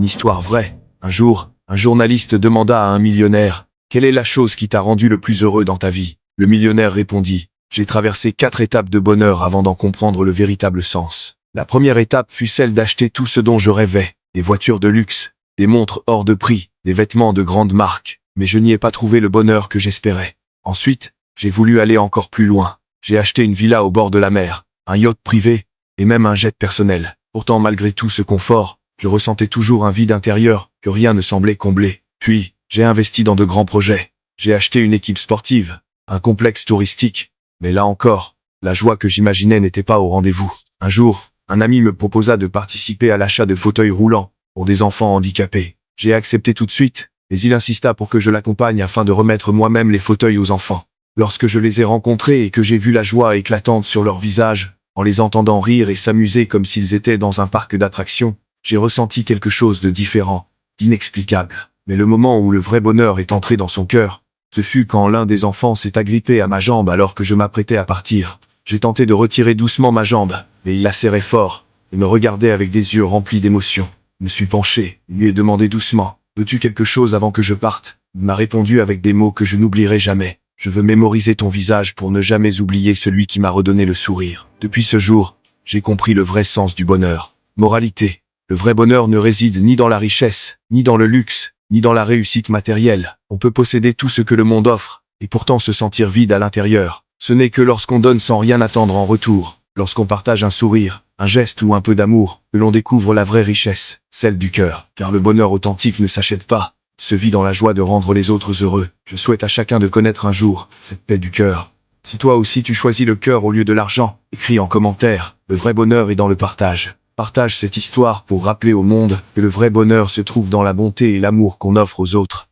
Une histoire vraie. Un jour, un journaliste demanda à un millionnaire « Quelle est la chose qui t'a rendu le plus heureux dans ta vie ?» Le millionnaire répondit « J'ai traversé 4 étapes de bonheur avant d'en comprendre le véritable sens. La première étape fut celle d'acheter tout ce dont je rêvais, des voitures de luxe, des montres hors de prix, des vêtements de grande marque, mais je n'y ai pas trouvé le bonheur que j'espérais. Ensuite, j'ai voulu aller encore plus loin. J'ai acheté une villa au bord de la mer, un yacht privé, et même un jet personnel. Pourtant, malgré tout ce confort, je ressentais toujours un vide intérieur que rien ne semblait combler. Puis, j'ai investi dans de grands projets. J'ai acheté une équipe sportive, un complexe touristique. Mais là encore, la joie que j'imaginais n'était pas au rendez-vous. Un jour, un ami me proposa de participer à l'achat de fauteuils roulants pour des enfants handicapés. J'ai accepté tout de suite, mais il insista pour que je l'accompagne afin de remettre moi-même les fauteuils aux enfants. Lorsque je les ai rencontrés et que j'ai vu la joie éclatante sur leurs visages, en les entendant rire et s'amuser comme s'ils étaient dans un parc d'attractions, j'ai ressenti quelque chose de différent, d'inexplicable. Mais le moment où le vrai bonheur est entré dans son cœur, ce fut quand l'un des enfants s'est agrippé à ma jambe alors que je m'apprêtais à partir. J'ai tenté de retirer doucement ma jambe, mais il la serrait fort, et me regardait avec des yeux remplis d'émotion. Je me suis penché, lui ai demandé doucement « Veux-tu quelque chose avant que je parte ?» Il m'a répondu avec des mots que je n'oublierai jamais. « Je veux mémoriser ton visage pour ne jamais oublier celui qui m'a redonné le sourire. » Depuis ce jour, j'ai compris le vrai sens du bonheur. Moralité. Le vrai bonheur ne réside ni dans la richesse, ni dans le luxe, ni dans la réussite matérielle. On peut posséder tout ce que le monde offre, et pourtant se sentir vide à l'intérieur. Ce n'est que lorsqu'on donne sans rien attendre en retour, lorsqu'on partage un sourire, un geste ou un peu d'amour, que l'on découvre la vraie richesse, celle du cœur. Car le bonheur authentique ne s'achète pas, se vit dans la joie de rendre les autres heureux. Je souhaite à chacun de connaître un jour cette paix du cœur. Si toi aussi tu choisis le cœur au lieu de l'argent, écris en commentaire, le vrai bonheur est dans le partage. Partage cette histoire pour rappeler au monde que le vrai bonheur se trouve dans la bonté et l'amour qu'on offre aux autres.